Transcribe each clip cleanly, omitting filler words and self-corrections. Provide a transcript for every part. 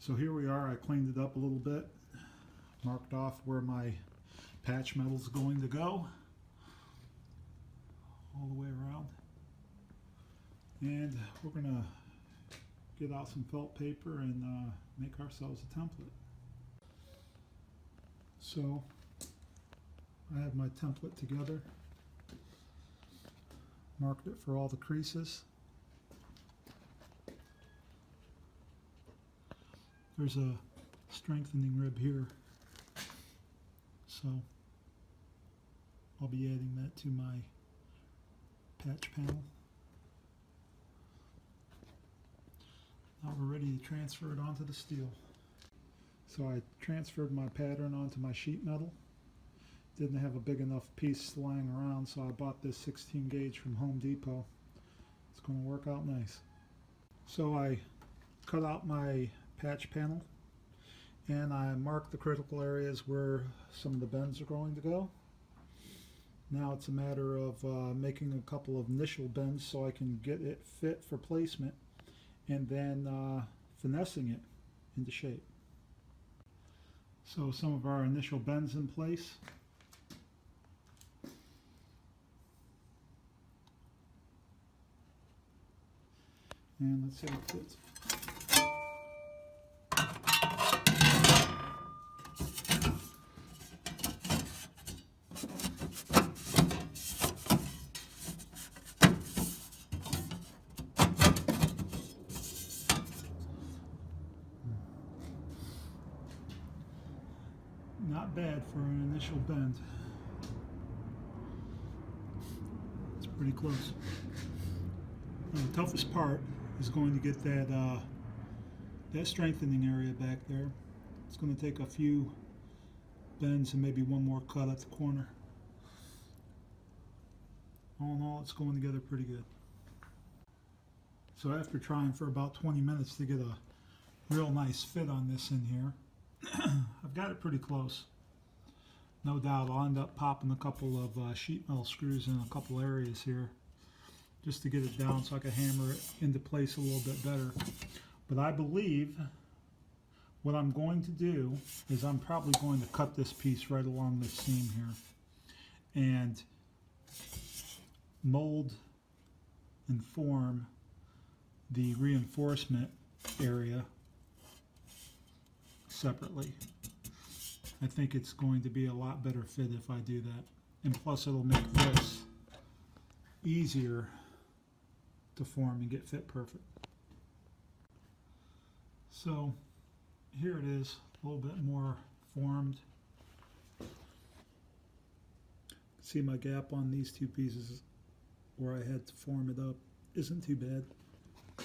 So here we are. I cleaned it up a little bit, marked off where my patch metal is going to go all the way around, and we're gonna get out some felt paper and make ourselves a template. So I have my template together, marked it for all the creases. There's a strengthening rib here, so I'll be adding that to my patch panel. Now we're ready to transfer it onto the steel. So I transferred my pattern onto my sheet metal. Didn't have a big enough piece lying around, so I bought this 16 gauge from Home Depot. It's going to work out nice. So I cut out my patch panel and I marked the critical areas where some of the bends are going to go. Now it's a matter of making a couple of initial bends so I can get it fit for placement, and then finessing it into shape. So some of our initial bends in place. And let's see how it fits. Not bad for an initial bend. It's pretty close. Now, the toughest part is going to get that strengthening area back there. It's going to take a few bends and maybe one more cut at the corner. All in all, it's going together pretty good. So after trying for about 20 minutes to get a real nice fit on this in here, I've got it pretty close. No doubt I'll end up popping a couple of sheet metal screws in a couple areas here just to get it down so I can hammer it into place a little bit better. But I believe what I'm going to do is I'm probably going to cut this piece right along this seam here and mold and form the reinforcement area separately. I think it's going to be a lot better fit if I do that, and plus it'll make this easier to form and get fit perfect. So here it is, a little bit more formed. See my gap on these two pieces where I had to form it up isn't too bad. I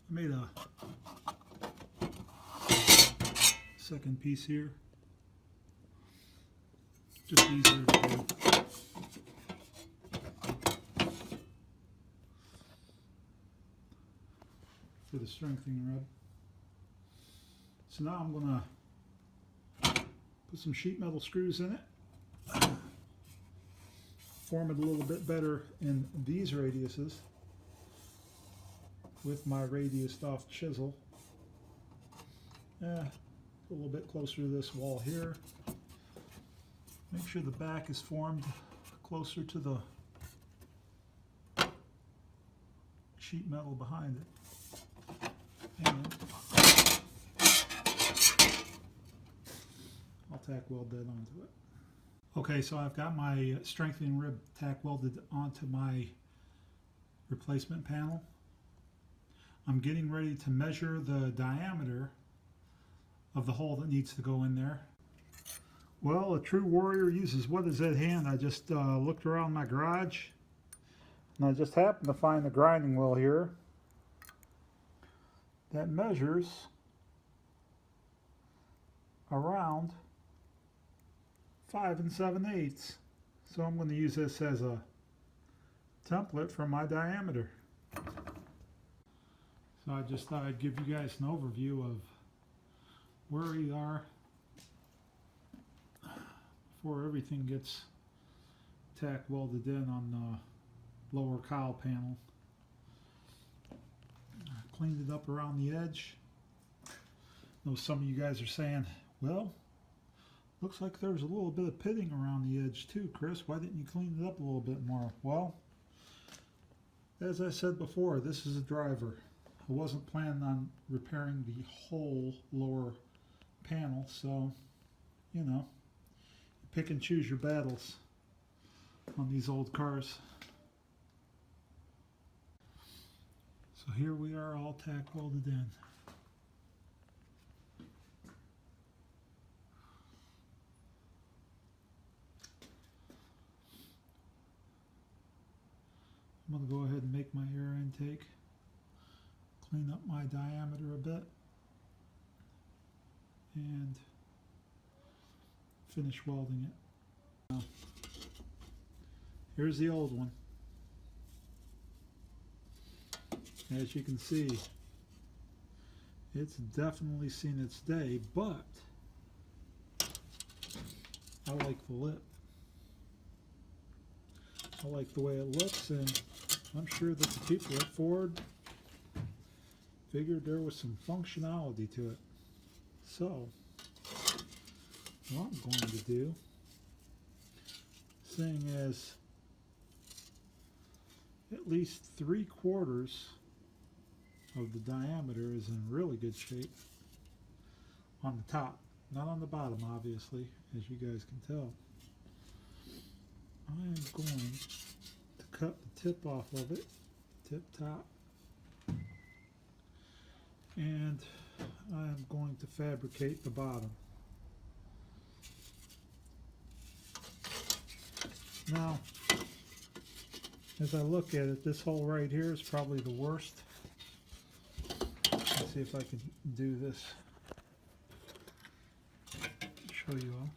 made a second piece here. Just easier to do. For the strengthening rub. So now I'm going to put some sheet metal screws in it. Form it a little bit better in these radiuses with my radiused off chisel. A little bit closer to this wall here. Make sure the back is formed closer to the sheet metal behind it. And I'll tack weld that onto it. Okay, so I've got my strengthening rib tack welded onto my replacement panel. I'm getting ready to measure the diameter of the hole that needs to go in there. Well, a true warrior uses what is at hand. I just looked around my garage and I just happened to find the grinding wheel here that measures around 5 7/8. So I'm going to use this as a template for my diameter. So I just thought I'd give you guys an overview of where we are before everything gets tack welded in on the lower cowl panel. I cleaned it up around the edge. know some of you guys are saying, well, looks like there's a little bit of pitting around the edge too, Chris. Why didn't you clean it up a little bit more? Well, as I said before, this is a driver. I wasn't planning on repairing the whole lower panel, so, you know, pick and choose your battles on these old cars. So here we are, all tack welded in. I'm going to go ahead and make my air intake, clean up my diameter a bit, and finish welding it. Now, here's the old one. As you can see, it's definitely seen its day, but I like the lip. I like the way it looks, and I'm sure that the people at Ford figured there was some functionality to it. So, what I'm going to do, seeing as at least 3/4 of the diameter is in really good shape on the top, not on the bottom, obviously, as you guys can tell. I am going to cut the tip off of it, tip top, and I am going to fabricate the bottom. Now, as I look at it, this hole right here is probably the worst. Let's see if I can do this, show you all.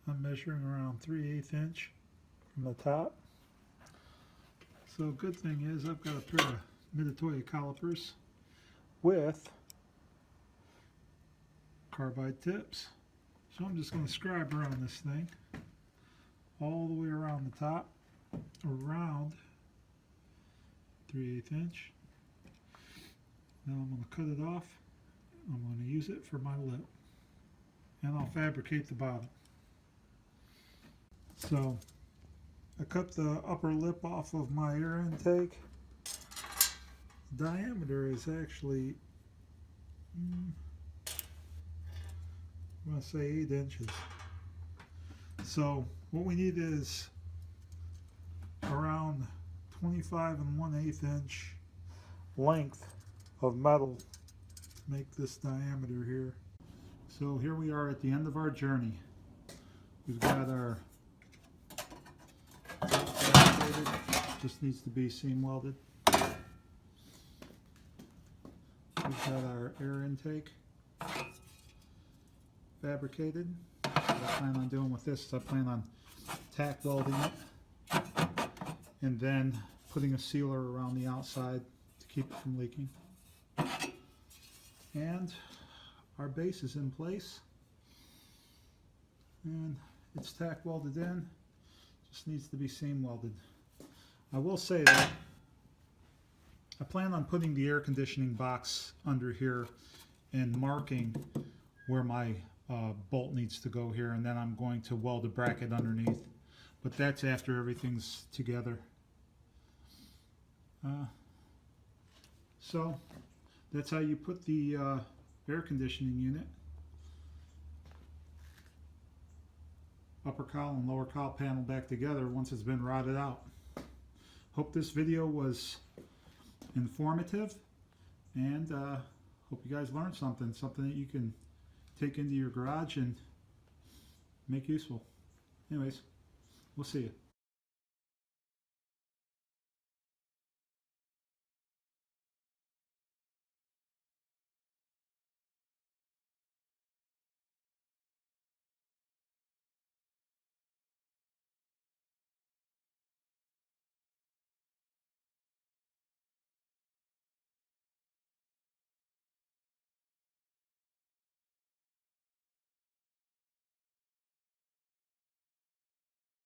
I'm measuring around 3/8 inch from the top. So good thing is I've got a pair of Mitutoyo calipers with carbide tips. So I'm just going to scribe around this thing all the way around the top, around 3/8 inch. Now I'm going to cut it off. I'm going to use it for my lip, and I'll fabricate the bottom. So I cut the upper lip off of my air intake. The diameter is actually, I'm going to say 8 inches. So what we need is around 25 1/8 inch length of metal to make this diameter here. So here we are at the end of our journey. We've got our fabricated, just needs to be seam welded. We've got our air intake fabricated. What I plan on doing with this is I plan on tack welding it and then putting a sealer around the outside to keep it from leaking. And our base is in place and it's tack welded in, just needs to be seam welded. I will say that I plan on putting the air conditioning box under here and marking where my bolt needs to go here, and then I'm going to weld a bracket underneath, but that's after everything's together. So that's how you put the air conditioning unit, upper cowl and lower cowl panel back together once it's been rotted out. Hope this video was informative, and hope you guys learned something that you can take into your garage and make useful. Anyways, we'll see you.